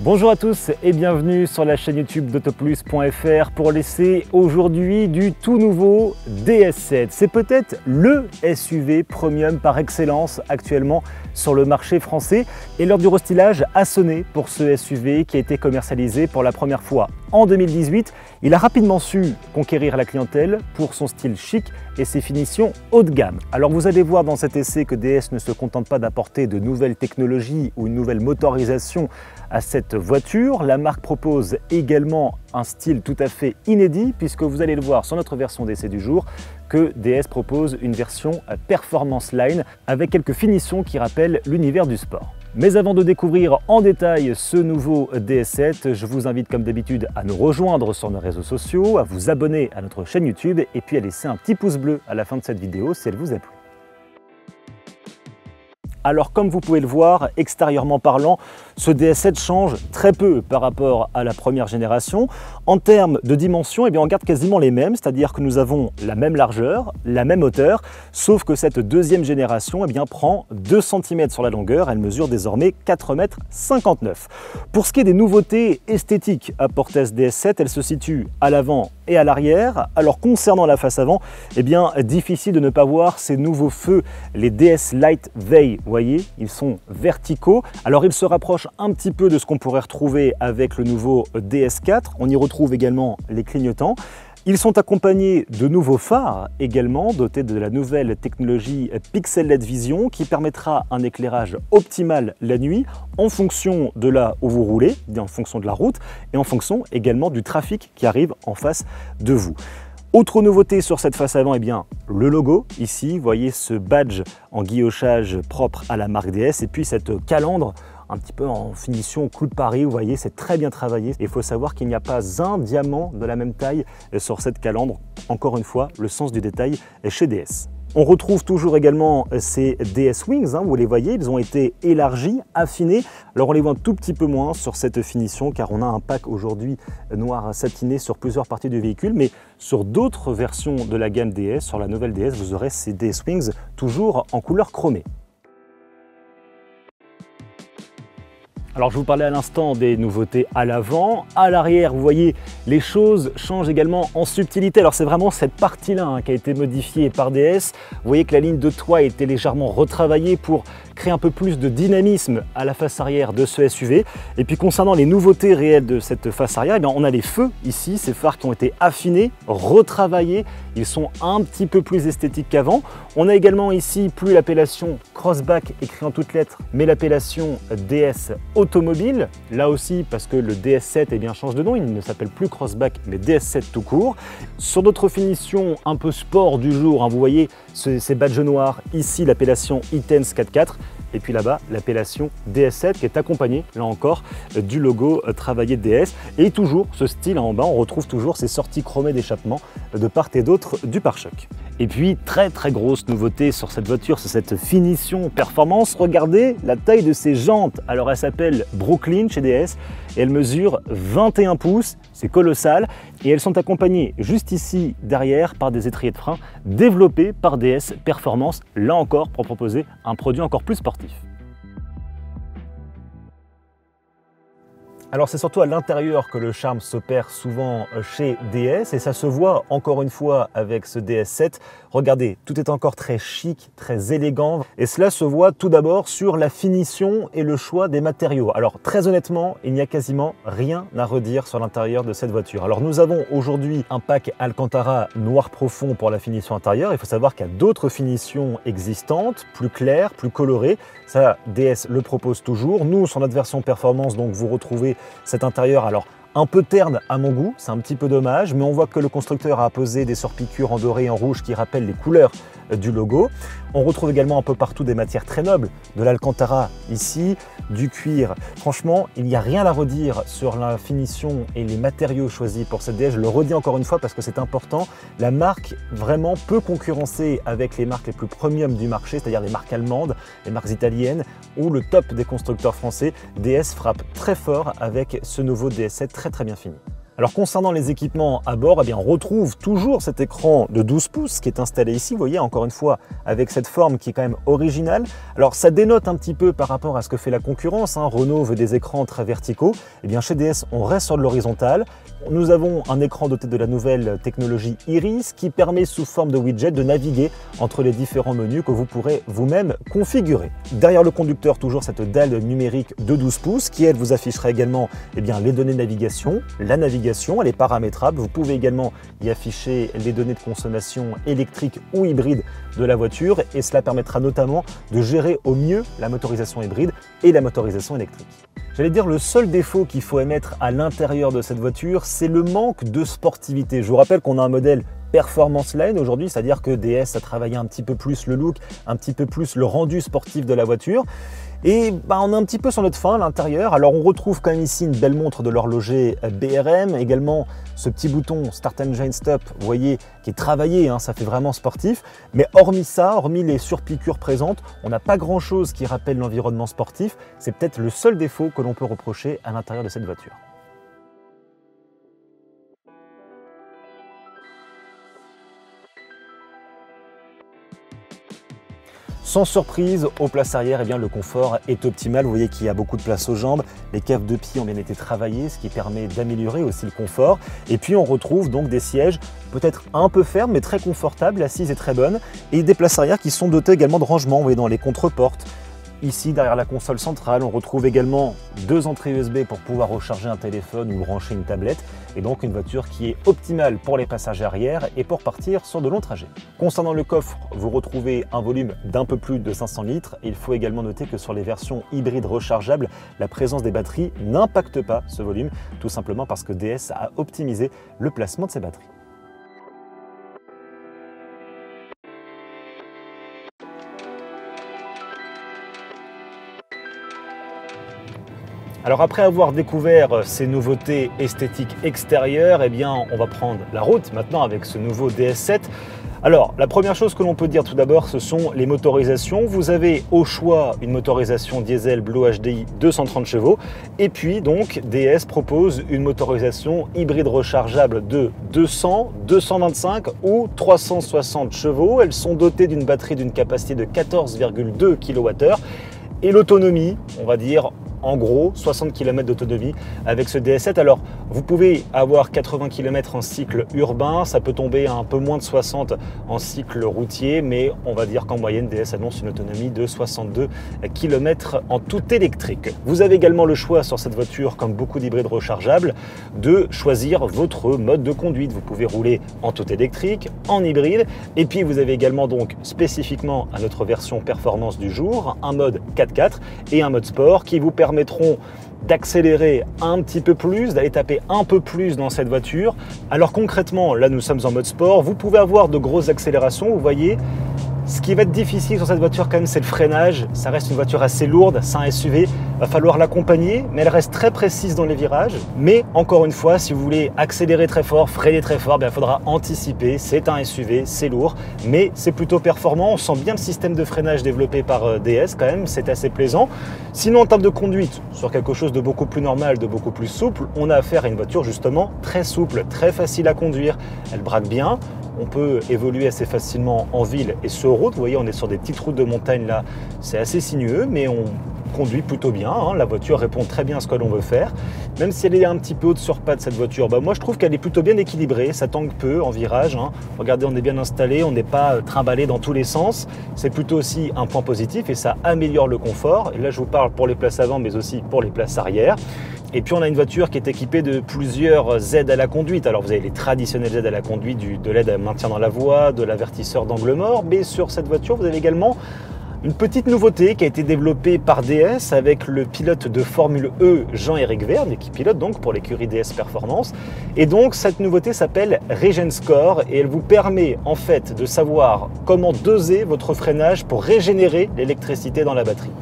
Bonjour à tous et bienvenue sur la chaîne YouTube d'Autoplus.fr pour l'essai aujourd'hui du tout nouveau DS7. C'est peut-être le SUV premium par excellence actuellement sur le marché français et l'heure du restylage a sonné pour ce SUV qui a été commercialisé pour la première fois en 2018. Il a rapidement su conquérir la clientèle pour son style chic et ses finitions haut de gamme. Alors vous allez voir dans cet essai que DS ne se contente pas d'apporter de nouvelles technologies ou une nouvelle motorisation à cette voiture. La marque propose également un style tout à fait inédit puisque vous allez le voir sur notre version d'essai du jour que DS propose une version Performance Line avec quelques finitions qui rappellent l'univers du sport. Mais avant de découvrir en détail ce nouveau DS7, je vous invite comme d'habitude à nous rejoindre sur nos réseaux sociaux, à vous abonner à notre chaîne YouTube et puis à laisser un petit pouce bleu à la fin de cette vidéo si elle vous a plu. Alors comme vous pouvez le voir, extérieurement parlant, ce DS7 change très peu par rapport à la première génération. En termes de dimensions, on garde quasiment les mêmes, c'est-à-dire que nous avons la même largeur, la même hauteur, sauf que cette deuxième génération prend 2 cm sur la longueur, elle mesure désormais 4,59 m. Pour ce qui est des nouveautés esthétiques apportées à ce DS7, elle se situe à l'avant et à l'arrière. Alors concernant la face avant, difficile de ne pas voir ces nouveaux feux, les DS Light Veil. Vous voyez, ils sont verticaux. Alors ils se rapprochent un petit peu de ce qu'on pourrait retrouver avec le nouveau DS4. On y retrouve également les clignotants. Ils sont accompagnés de nouveaux phares également, dotés de la nouvelle technologie Pixel LED Vision qui permettra un éclairage optimal la nuit en fonction de là où vous roulez, en fonction de la route et en fonction également du trafic qui arrive en face de vous. Autre nouveauté sur cette face avant, le logo. Ici, vous voyez ce badge en guillochage propre à la marque DS et puis cette calandre un petit peu en finition clou de Paris. Vous voyez, c'est très bien travaillé. Il faut savoir qu'il n'y a pas un diamant de la même taille sur cette calandre. Encore une fois, le sens du détail est chez DS. On retrouve toujours également ces DS Wings, vous les voyez, ils ont été élargis, affinés. Alors on les voit un tout petit peu moins sur cette finition car on a un pack aujourd'hui noir satiné sur plusieurs parties du véhicule, mais sur d'autres versions de la gamme DS, sur la nouvelle DS, vous aurez ces DS Wings toujours en couleur chromée. Alors je vous parlais à l'instant des nouveautés à l'avant, à l'arrière vous voyez les choses changent également en subtilité. Alors c'est vraiment cette partie-là qui a été modifiée par DS. Vous voyez que la ligne de toit a été légèrement retravaillée pour créer un peu plus de dynamisme à la face arrière de ce SUV. Et puis concernant les nouveautés réelles de cette face arrière, on a les feux ici, ces phares qui ont été affinés, retravaillés, ils sont un petit peu plus esthétiques qu'avant. On a également ici plus l'appellation Crossback écrit en toutes lettres, mais l'appellation DS Automobile, là aussi parce que le DS7 change de nom, il ne s'appelle plus Crossback mais DS7 tout court. Sur d'autres finitions un peu sport du jour, vous voyez ces badges noirs, ici l'appellation E-Tense 4x4 et puis là-bas l'appellation DS7 qui est accompagnée là encore du logo travaillé de DS et toujours ce style en bas, on retrouve toujours ces sorties chromées d'échappement de part et d'autre du pare-choc. Et puis très grosse nouveauté sur cette voiture, c'est cette finition performance. Regardez la taille de ces jantes. Alors elle s'appelle Brooklyn chez DS et elle mesure 21 pouces, c'est colossal. Et elles sont accompagnées juste ici derrière par des étriers de frein développés par DS Performance, là encore pour proposer un produit encore plus sportif. Alors c'est surtout à l'intérieur que le charme s'opère souvent chez DS et ça se voit encore une fois avec ce DS7. Regardez, tout est encore très chic, très élégant et cela se voit tout d'abord sur la finition et le choix des matériaux. Alors très honnêtement, il n'y a quasiment rien à redire sur l'intérieur de cette voiture. Alors nous avons aujourd'hui un pack Alcantara noir profond pour la finition intérieure. Il faut savoir qu'il y a d'autres finitions existantes, plus claires, plus colorées. Ça, DS le propose toujours. Nous, sur notre version performance, donc vous retrouvez cet intérieur alors un peu terne à mon goût, c'est un petit peu dommage, mais on voit que le constructeur a posé des surpiqûres en doré et en rouge qui rappellent les couleurs du logo. On retrouve également un peu partout des matières très nobles, de l'Alcantara ici, du cuir. Franchement, il n'y a rien à redire sur la finition et les matériaux choisis pour cette DS. Je le redis encore une fois parce que c'est important. La marque vraiment peut concurrencer avec les marques les plus premium du marché, c'est-à-dire les marques allemandes, les marques italiennes ou le top des constructeurs français. DS frappe très fort avec ce nouveau DS7 très bien fini. Alors concernant les équipements à bord, eh bien, on retrouve toujours cet écran de 12 pouces qui est installé ici, vous voyez, encore une fois, avec cette forme qui est quand même originale. Alors ça dénote un petit peu par rapport à ce que fait la concurrence, hein. Renault veut des écrans très verticaux. Eh bien chez DS, on reste sur de l'horizontal. Nous avons un écran doté de la nouvelle technologie Iris qui permet sous forme de widget de naviguer entre les différents menus que vous pourrez vous-même configurer. Derrière le conducteur, toujours cette dalle numérique de 12 pouces qui, elle, vous affichera également les données de navigation, la navigation, elle est paramétrable. Vous pouvez également y afficher les données de consommation électrique ou hybride de la voiture et cela permettra notamment de gérer au mieux la motorisation hybride et la motorisation électrique. J'allais dire le seul défaut qu'il faut émettre à l'intérieur de cette voiture, c'est le manque de sportivité. Je vous rappelle qu'on a un modèle Performance Line aujourd'hui, c'est-à-dire que DS a travaillé un petit peu plus le look, un petit peu plus le rendu sportif de la voiture. Et on est un petit peu sur notre fin à l'intérieur. Alors on retrouve quand même ici une belle montre de l'horloger BRM, également ce petit bouton Start Engine Stop, vous voyez, qui est travaillé, hein, ça fait vraiment sportif. Mais hormis ça, hormis les surpiqûres présentes, on n'a pas grand-chose qui rappelle l'environnement sportif. C'est peut-être le seul défaut que l'on peut reprocher à l'intérieur de cette voiture. Sans surprise, aux places arrière, le confort est optimal. Vous voyez qu'il y a beaucoup de place aux jambes. Les caves de pied ont bien été travaillées, ce qui permet d'améliorer aussi le confort. Et puis on retrouve donc des sièges peut-être un peu fermes, mais très confortables. L'assise est très bonne. Et des places arrière qui sont dotées également de rangement, vous voyez, dans les contreportes. Ici, derrière la console centrale, on retrouve également deux entrées USB pour pouvoir recharger un téléphone ou brancher une tablette. Et donc une voiture qui est optimale pour les passagers arrière et pour partir sur de longs trajets. Concernant le coffre, vous retrouvez un volume d'un peu plus de 500 litres. Il faut également noter que sur les versions hybrides rechargeables, la présence des batteries n'impacte pas ce volume, tout simplement parce que DS a optimisé le placement de ses batteries. Alors après avoir découvert ces nouveautés esthétiques extérieures, on va prendre la route maintenant avec ce nouveau DS7. Alors la première chose que l'on peut dire tout d'abord, ce sont les motorisations. Vous avez au choix une motorisation diesel Blue HDI 230 chevaux et puis donc DS propose une motorisation hybride rechargeable de 200, 225 ou 360 chevaux. Elles sont dotées d'une batterie d'une capacité de 14,2 kWh et l'autonomie, on va dire, en gros 60 km d'autonomie avec ce DS7. Alors vous pouvez avoir 80 km en cycle urbain, ça peut tomber à un peu moins de 60 en cycle routier, mais on va dire qu'en moyenne DS annonce une autonomie de 62 km en tout électrique. Vous avez également le choix sur cette voiture, comme beaucoup d'hybrides rechargeables, de choisir votre mode de conduite. Vous pouvez rouler en tout électrique, en hybride, et puis vous avez également donc spécifiquement à notre version performance du jour, un mode 4x4 et un mode sport qui vous permettront d'accélérer un petit peu plus, d'aller taper un peu plus dans cette voiture. Alors concrètement, là nous sommes en mode sport, vous pouvez avoir de grosses accélérations, vous voyez. Ce qui va être difficile sur cette voiture quand même, c'est le freinage. Ça reste une voiture assez lourde, c'est un SUV. Va falloir l'accompagner, mais elle reste très précise dans les virages. Mais encore une fois, si vous voulez accélérer très fort, freiner très fort, il faudra anticiper. C'est un SUV, c'est lourd, mais c'est plutôt performant. On sent bien le système de freinage développé par DS quand même, c'est assez plaisant. Sinon, en termes de conduite, sur quelque chose de beaucoup plus normal, de beaucoup plus souple, on a affaire à une voiture justement très souple, très facile à conduire. Elle braque bien. On peut évoluer assez facilement en ville et sur route. Vous voyez, on est sur des petites routes de montagne là, c'est assez sinueux, mais on conduit plutôt bien. Hein. La voiture répond très bien à ce que l'on veut faire. Même si elle est un petit peu haute sur pattes, cette voiture, moi je trouve qu'elle est plutôt bien équilibrée. Ça tangue peu en virage. Hein. Regardez, on est bien installé, on n'est pas trimballé dans tous les sens. C'est plutôt aussi un point positif et ça améliore le confort. Et là, je vous parle pour les places avant, mais aussi pour les places arrière. Et puis on a une voiture qui est équipée de plusieurs aides à la conduite. Alors vous avez les traditionnelles aides à la conduite, de l'aide à maintien dans la voie, de l'avertisseur d'angle mort, mais sur cette voiture vous avez également une petite nouveauté qui a été développée par DS avec le pilote de Formule E Jean-Éric Vergne, qui pilote donc pour l'écurie DS Performance. Et donc cette nouveauté s'appelle Regen Score et elle vous permet en fait de savoir comment doser votre freinage pour régénérer l'électricité dans la batterie.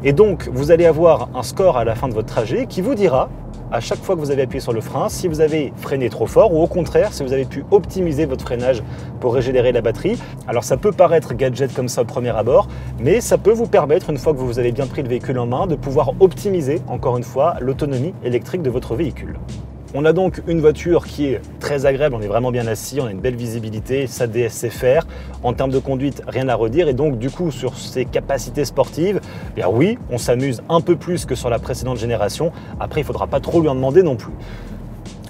Et donc vous allez avoir un score à la fin de votre trajet qui vous dira à chaque fois que vous avez appuyé sur le frein, si vous avez freiné trop fort ou au contraire, si vous avez pu optimiser votre freinage pour régénérer la batterie. Alors ça peut paraître gadget comme ça au premier abord, mais ça peut vous permettre, une fois que vous avez bien pris le véhicule en main, de pouvoir optimiser, encore une fois, l'autonomie électrique de votre véhicule. On a donc une voiture qui est très agréable, on est vraiment bien assis, on a une belle visibilité, sa DSCFR. En termes de conduite, rien à redire. Et donc du coup, sur ses capacités sportives, eh bien oui, on s'amuse un peu plus que sur la précédente génération. Après, il ne faudra pas trop lui en demander non plus.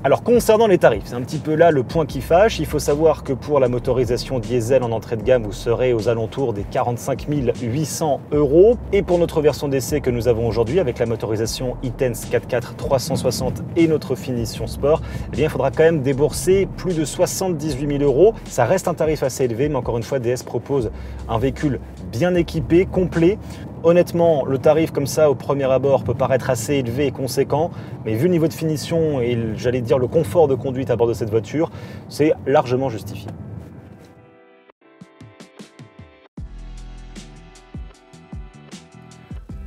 Alors concernant les tarifs, c'est un petit peu là le point qui fâche. Il faut savoir que pour la motorisation diesel en entrée de gamme, vous serez aux alentours des 45 800 €. Et pour notre version d'essai que nous avons aujourd'hui, avec la motorisation e-Tense 4x4 360 et notre finition sport, eh bien, il faudra quand même débourser plus de 78 000 €. Ça reste un tarif assez élevé, mais encore une fois, DS propose un véhicule bien équipé, complet. Honnêtement, le tarif comme ça au premier abord peut paraître assez élevé et conséquent, mais vu le niveau de finition et j'allais dire le confort de conduite à bord de cette voiture, c'est largement justifié.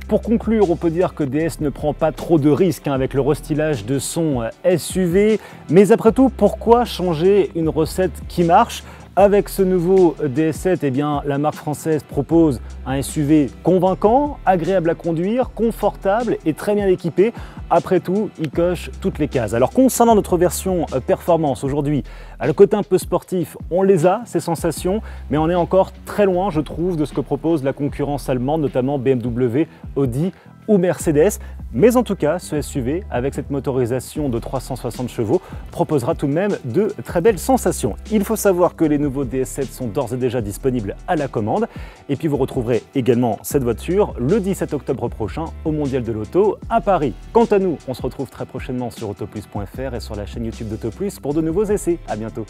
Pour conclure, on peut dire que DS ne prend pas trop de risques avec le restylage de son SUV, mais après tout, pourquoi changer une recette qui marche ? Avec ce nouveau DS7, eh bien, la marque française propose un SUV convaincant, agréable à conduire, confortable et très bien équipé. Après tout, il coche toutes les cases. Alors concernant notre version performance aujourd'hui, le côté un peu sportif, on les a, ces sensations, mais on est encore très loin, je trouve, de ce que propose la concurrence allemande, notamment BMW, Audi ou Mercedes. Mais en tout cas, ce SUV, avec cette motorisation de 360 chevaux, proposera tout de même de très belles sensations. Il faut savoir que les nouveaux DS7 sont d'ores et déjà disponibles à la commande. Et puis vous retrouverez également cette voiture le 17 octobre prochain au Mondial de l'Auto à Paris. Quant à nous, on se retrouve très prochainement sur autoplus.fr et sur la chaîne YouTube d'Autoplus pour de nouveaux essais. À bientôt.